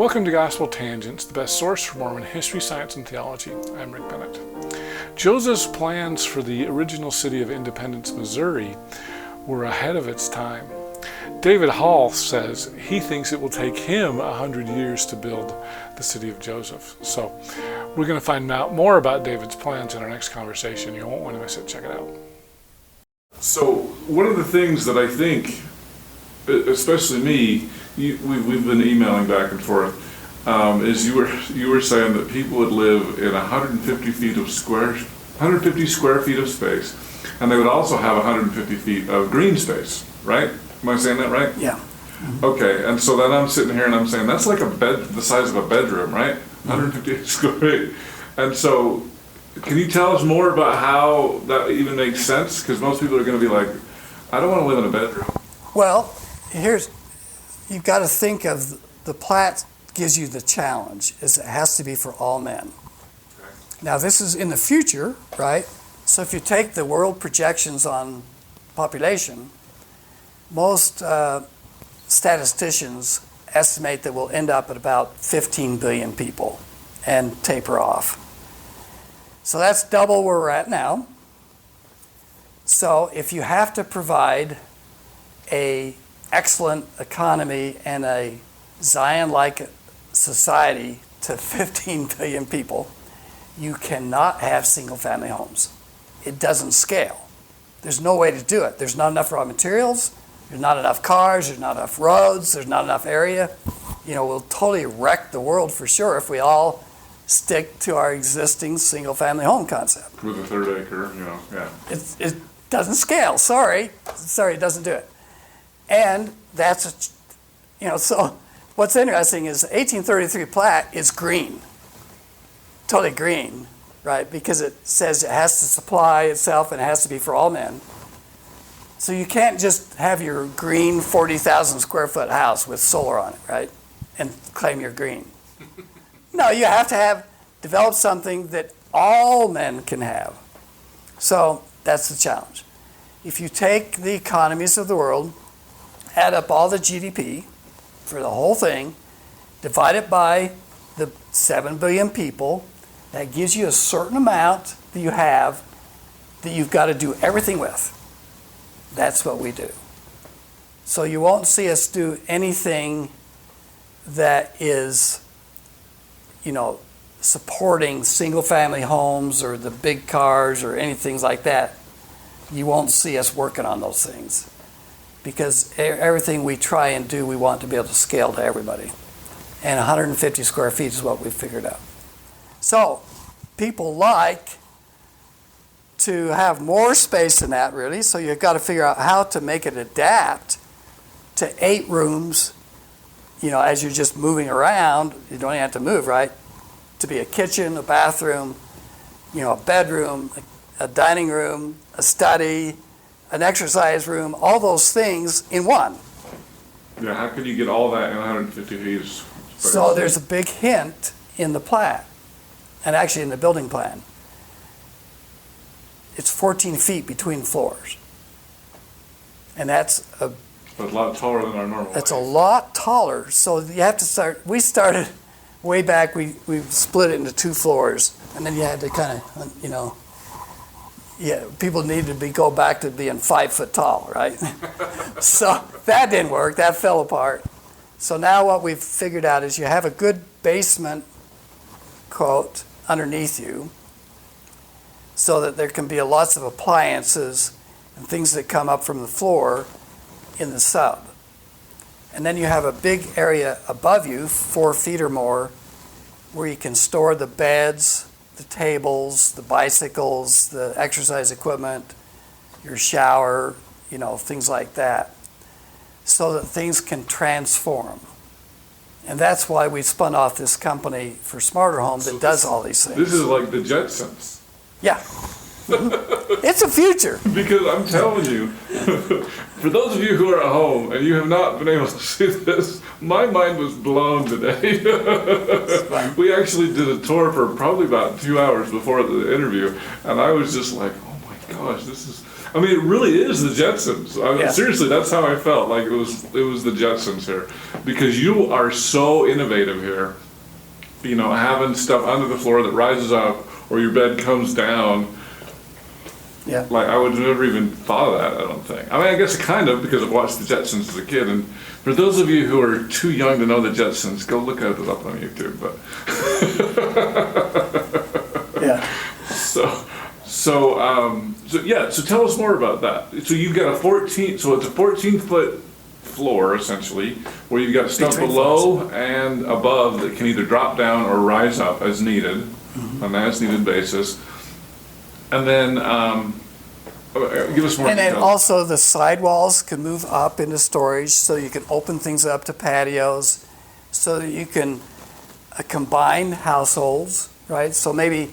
Welcome to Gospel Tangents, the best source for Mormon history, science, and theology. I'm Rick Bennett. Joseph's plans for the original city of Independence, Missouri were ahead of its time. David Hall says he thinks it will take him 100 years to build the city of Joseph. So we're going to find out more about David's plans in our next conversation. You won't want to miss it. Check it out. So one of the things that I think, especially me, we've been emailing back and forth, is you were saying that people would live in 150 square feet of space, and they would also have 150 feet of green space, right? Am I saying that right? Yeah. Okay, and so then I'm sitting here and I'm saying that's like the size of a bedroom, right? 150 square feet. And so, can you tell us more about how that even makes sense? Because most people are going to be like, I don't want to live in a bedroom. Well, you've got to think of the plat gives you the challenge, is it has to be for all men. Okay. Now this is in the future, right? So if you take the world projections on population, most statisticians estimate that we'll end up at about 15 billion people and taper off. So that's double where we're at now. So if you have to provide a excellent economy and a Zion-like society to 15 billion people, you cannot have single-family homes. It doesn't scale. There's no way to do it. There's not enough raw materials, there's not enough cars, there's not enough roads, there's not enough area. We'll totally wreck the world for sure if we all stick to our existing single-family home concept. With a third acre, yeah. It doesn't scale, sorry, it doesn't do it. And that's, so what's interesting is 1833 plat is green, totally green, right? Because it says it has to supply itself and it has to be for all men. So you can't just have your green 40,000 square foot house with solar on it, right? And claim you're green. No, you have to develop something that all men can have. So that's the challenge. If you take the economies of the world, add up all the GDP for the whole thing, divide it by the 7 billion people, that gives you a certain amount that you have that you've got to do everything with. That's what we do. So you won't see us do anything that is, supporting single-family homes or the big cars or anything like that. You won't see us working on those things. Because everything we try and do, we want to be able to scale to everybody. And 150 square feet is what we figured out. So people like to have more space than that, really. So you've got to figure out how to make it adapt to 8 rooms. As you're just moving around, you don't even have to move, right? To be a kitchen, a bathroom, a bedroom, a dining room, a study, an exercise room, all those things in one. Yeah, how could you get all that in 150 feet? So there's a big hint in the plat, and actually in the building plan. It's 14 feet between floors. And that's a lot taller than our normal. That's a lot taller. So you have to start, we started way back, we split it into 2 floors, and then you had to kind of, people needed to go back to being 5 foot tall, right? So that didn't work. That fell apart. So now what we've figured out is you have a good basement, quote, underneath you, so that there can be lots of appliances and things that come up from the floor in the sub. And then you have a big area above you, 4 feet or more, where you can store the beds, the tables, the bicycles, the exercise equipment, your shower, things like that, so that things can transform. And that's why we spun off this company for Smarter Home that does all these things. This is like the Jetsons. Yeah. It's a future. Because I'm telling you, for those of you who are at home and you have not been able to see this, my mind was blown today. We actually did a tour for probably about 2 hours before the interview, and I was just like, oh my gosh, this is... I mean, it really is the Jetsons. I mean, Yeah. seriously, that's how I felt. Like it was the Jetsons here, because you are so innovative here. You know, having stuff under the floor that rises up, or your bed comes down. Yeah. Like I would have never even thought of that. I don't think. I mean, I guess kind of, because I've watched the Jetsons as a kid. And for those of you who are too young to know the Jetsons, go look it up on YouTube. But Yeah. So tell us more about that. So you've got it's a 14-foot floor essentially, where you've got stuff Between below and above that can either drop down or rise up as needed, Mm-hmm. on an as needed basis. And then give us more And then details. also the sidewalls can move up into storage, so you can open things up to patios, so that you can combine households, right? So maybe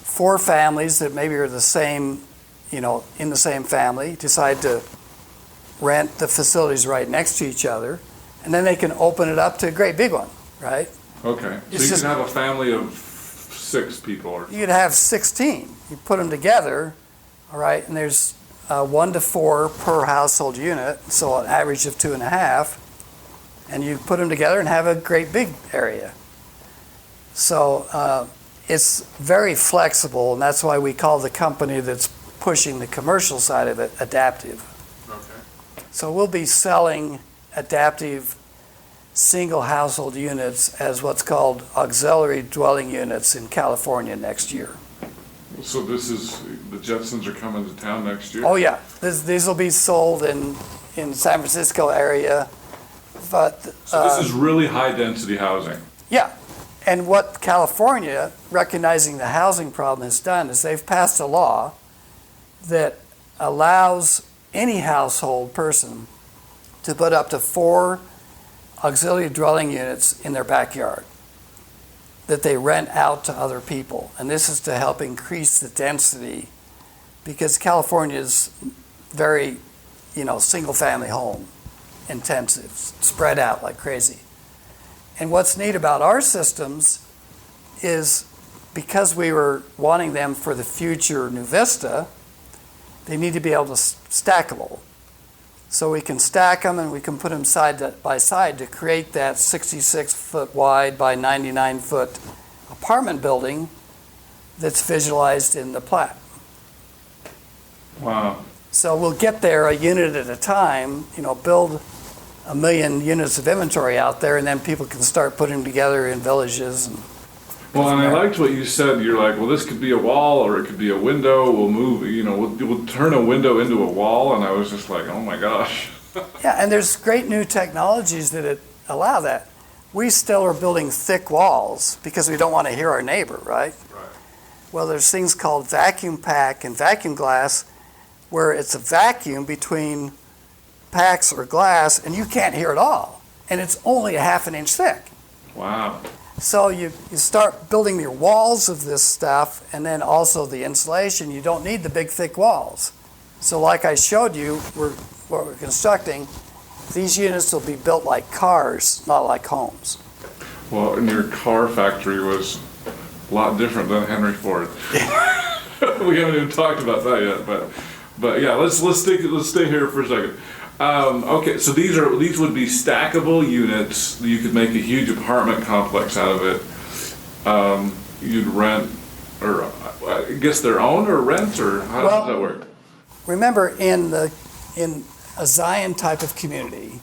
4 families that maybe are the same, in the same family, decide to rent the facilities right next to each other, and then they can open it up to a great big one, right? Okay, so It's you just- can have a family of 6 people or You could have 16. You put them together, all right, and there's 1 to 4 per household unit, so an average of 2.5, and you put them together and have a great big area. So it's very flexible, and that's why we call the company that's pushing the commercial side of it Adaptive. Okay. So we'll be selling adaptive single household units as what's called auxiliary dwelling units in California next year. So the Jetsons are coming to town next year? Oh, yeah. These will be sold in San Francisco area. But, So this is really high-density housing. yeah. And what California, recognizing the housing problem, has done is they've passed a law that allows any household person to put up to 4 auxiliary dwelling units in their backyard that they rent out to other people. And this is to help increase the density, because California is very, single-family home intensive, spread out like crazy. And what's neat about our systems is, because we were wanting them for the future New Vista, they need to be able to stackable. So we can stack them and we can put them side by side to create that 66-foot wide by 99-foot apartment building that's visualized in the plat. Wow. So we'll get there a unit at a time, build 1 million units of inventory out there, and then people can start putting them together in villages. Well, and I liked what you said. You're like, well, this could be a wall or it could be a window. We'll move, we'll turn a window into a wall. And I was just like, oh my gosh. Yeah, and there's great new technologies that allow that. We still are building thick walls because we don't want to hear our neighbor, right? Right. Well, there's things called vacuum pack and vacuum glass, where it's a vacuum between packs or glass, and you can't hear it all. And it's only a 1/2 inch thick. Wow. So you start building your walls of this stuff, and then also the insulation. You don't need the big thick walls. So like I showed you, what we're constructing, these units will be built like cars, not like homes. Well, and your car factory was a lot different than Henry Ford. We haven't even talked about that yet, but yeah, let's stay here for a second. Okay, so these would be stackable units. You could make a huge apartment complex out of it. You'd rent, or I guess they're owned or rent, or how does that work? Remember, in a Zion type of community,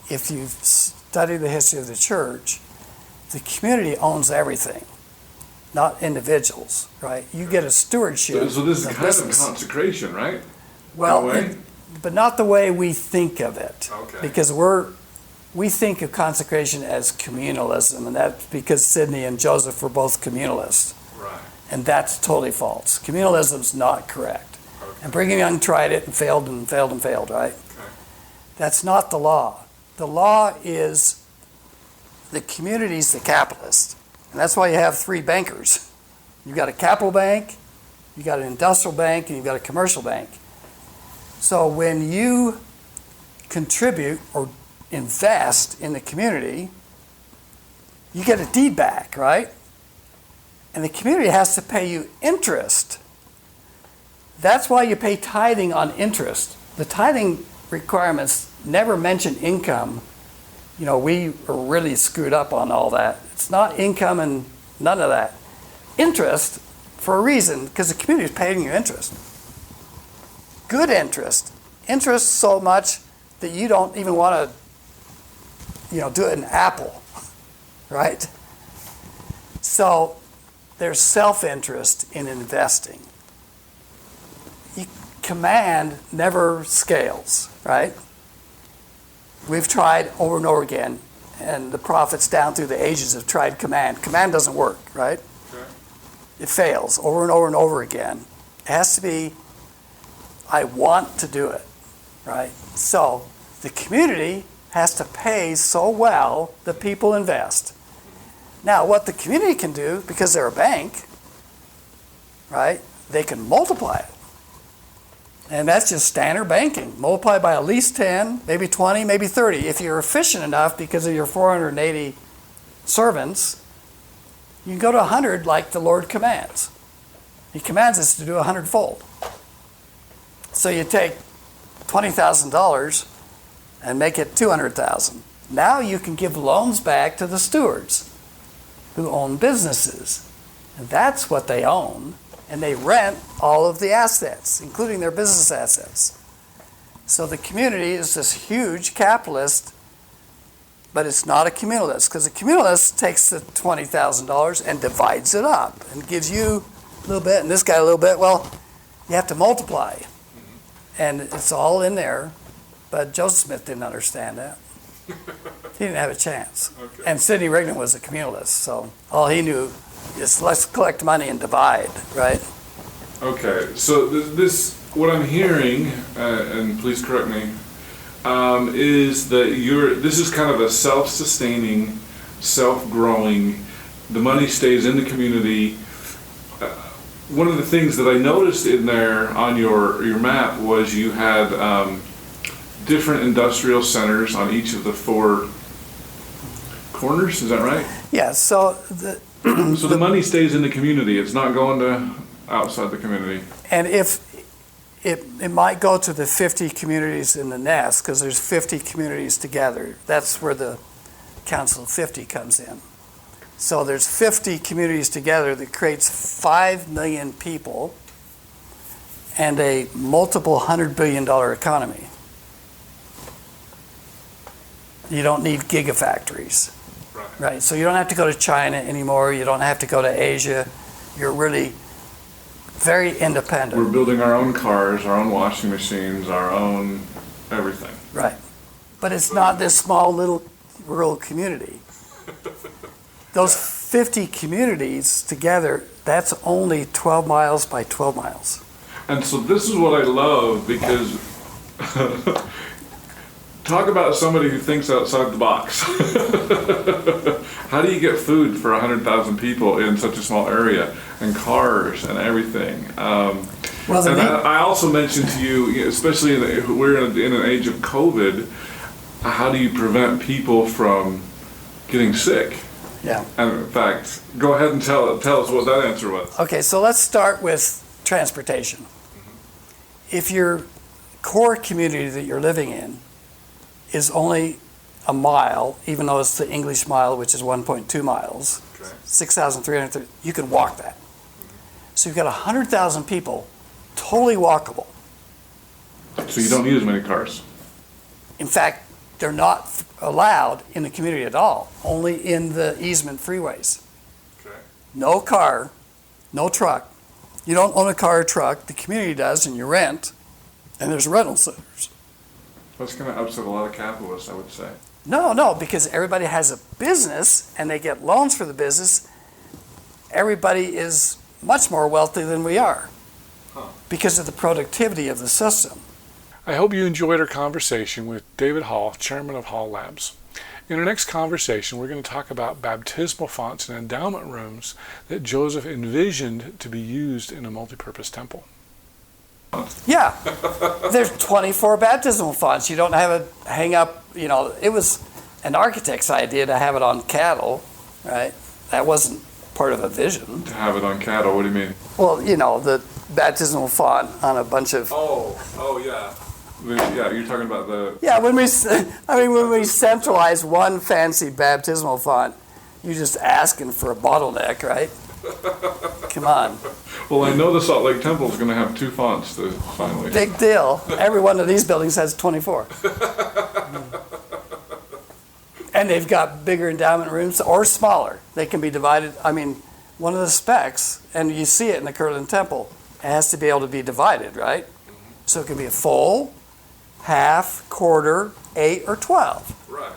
if you study the history of the church, the community owns everything, not individuals, right? You get a stewardship. So this is of kind business. of consecration, right? Well, In a way? but not the way we think of it. Okay. Because we think of consecration as communalism, and that's because Sidney and Joseph were both communalists. Right. And that's totally false. Communalism's not correct. Okay. And Brigham Young tried it and failed and failed and failed, right? Okay. That's not the law. The law is the community's the capitalist. And that's why you have 3 bankers. You've got a capital bank, you've got an industrial bank, and you've got a commercial bank. So when you contribute or invest in the community, you get a deed back, right? And the community has to pay you interest. That's why you pay tithing on interest. The tithing requirements never mention income. You know, we are really screwed up on all that. It's not income and none of that. Interest, for a reason, because the community is paying you interest. Good interest. Interest so much that you don't even want to, do it in Apple, right? So there's self-interest in investing. Command never scales, right? We've tried over and over again, and the prophets down through the ages have tried command. Command doesn't work, right? Okay. It fails over and over and over again. It has to be, I want to do it, right? So the community has to pay so well that people invest. Now, what the community can do, because they're a bank, right, they can multiply it. And that's just standard banking. Multiply by at least 10, maybe 20, maybe 30. If you're efficient enough because of your 480 servants, you can go to 100 like the Lord commands. He commands us to do 100-fold. So you take $20,000 and make it $200,000. Now you can give loans back to the stewards who own businesses. And that's what they own. And they rent all of the assets, including their business assets. So the community is this huge capitalist, but it's not a communalist, because a communalist takes the $20,000 and divides it up and gives you a little bit and this guy a little bit. Well, you have to multiply. And it's all in there, but Joseph Smith didn't understand that. He didn't have a chance. Okay. And Sidney Rigdon was a communalist, so all he knew is let's collect money and divide, right? Okay, so this what I'm hearing, and please correct me, is that this is kind of a self-sustaining, self-growing. The money stays in the community. One of the things that I noticed in there on your map was you had different industrial centers on each of the four corners. Is that right? Yeah. So so the money stays in the community. It's not going to outside the community. And if it might go to the 50 communities in the nest, because there's 50 communities together. That's where the Council of 50 comes in. So there's 50 communities together that creates 5 million people and a multiple $100 billion economy. You don't need gigafactories. Right, so you don't have to go to China anymore. You don't have to go to Asia. You're really very independent. We're building our own cars, our own washing machines, our own everything. Right, but it's not this small little rural community. Those 50 communities together, that's only 12 miles by 12 miles. And so this is what I love, because talk about somebody who thinks outside the box. How do you get food for 100,000 people in such a small area, and cars and everything? I also mentioned to you, especially we're in an age of COVID, how do you prevent people from getting sick? Yeah. And in fact, go ahead and tell us what that answer was. Okay, so let's start with transportation. If your core community that you're living in is only a mile, even though it's the English mile, which is 1.2 miles, okay. 6,330, you can walk that. So you've got 100,000 people, totally walkable. So you don't need as many cars. In fact, they're not allowed in the community at all, only in the easement freeways. Okay. No car, no truck. You don't own a car or truck, the community does, and you rent, and there's rental centers. That's going to upset a lot of capitalists, I would say. No, because everybody has a business and they get loans for the business. Everybody is much more wealthy than we are because of the productivity of the system. I hope you enjoyed our conversation with David Hall, chairman of Hall Labs. In our next conversation, we're going to talk about baptismal fonts and endowment rooms that Joseph envisioned to be used in a multipurpose temple. Yeah, there's 24 baptismal fonts. You don't have it hang up, it was an architect's idea to have it on cattle, right? That wasn't part of a vision. To have it on cattle, what do you mean? Well, you know, the baptismal font on a bunch of... Oh, yeah. Yeah, you're talking about the... Yeah, when we centralize one fancy baptismal font, you're just asking for a bottleneck, right? Come on. Well, I know the Salt Lake Temple is going to have 2 fonts to finally... Big deal. Every one of these buildings has 24. And they've got bigger endowment rooms or smaller. They can be divided. I mean, one of the specs, and you see it in the Kirtland Temple, it has to be able to be divided, right? So it can be a full, half, quarter, 8, or 12. Right.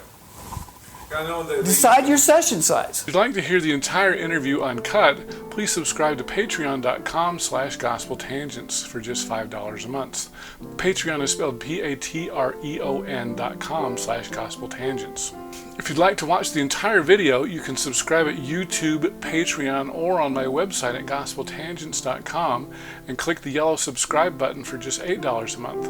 I know that Decide your session size. If you'd like to hear the entire interview uncut, please subscribe to patreon.com/GospelTangents for just $5 a month. Patreon is spelled patreon.com/GospelTangents. If you'd like to watch the entire video, you can subscribe at YouTube, Patreon, or on my website at GospelTangents.com and click the yellow subscribe button for just $8 a month.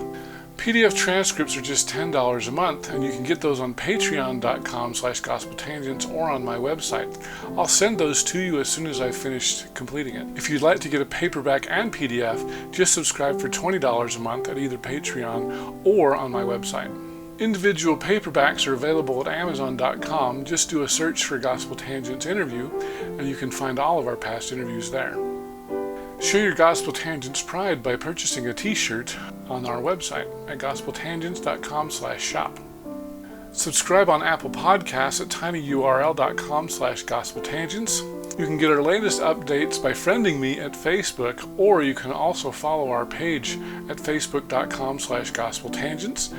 PDF transcripts are just $10 a month, and you can get those on patreon.com/GospelTangents or on my website. I'll send those to you as soon as I've finished completing it. If you'd like to get a paperback and PDF, just subscribe for $20 a month at either Patreon or on my website. Individual paperbacks are available at Amazon.com. Just do a search for Gospel Tangents interview, and you can find all of our past interviews there. Show your Gospel Tangents pride by purchasing a t-shirt on our website at gospeltangents.com/shop. Subscribe on Apple Podcasts at tinyurl.com/gospeltangents. You can get our latest updates by friending me at Facebook, or you can also follow our page at facebook.com/gospeltangents.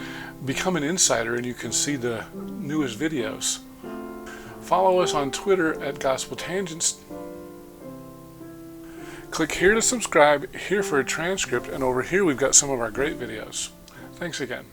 Become an insider and you can see the newest videos. Follow us on Twitter at GospelTangents. Click here to subscribe, here for a transcript, and over here we've got some of our great videos. Thanks again.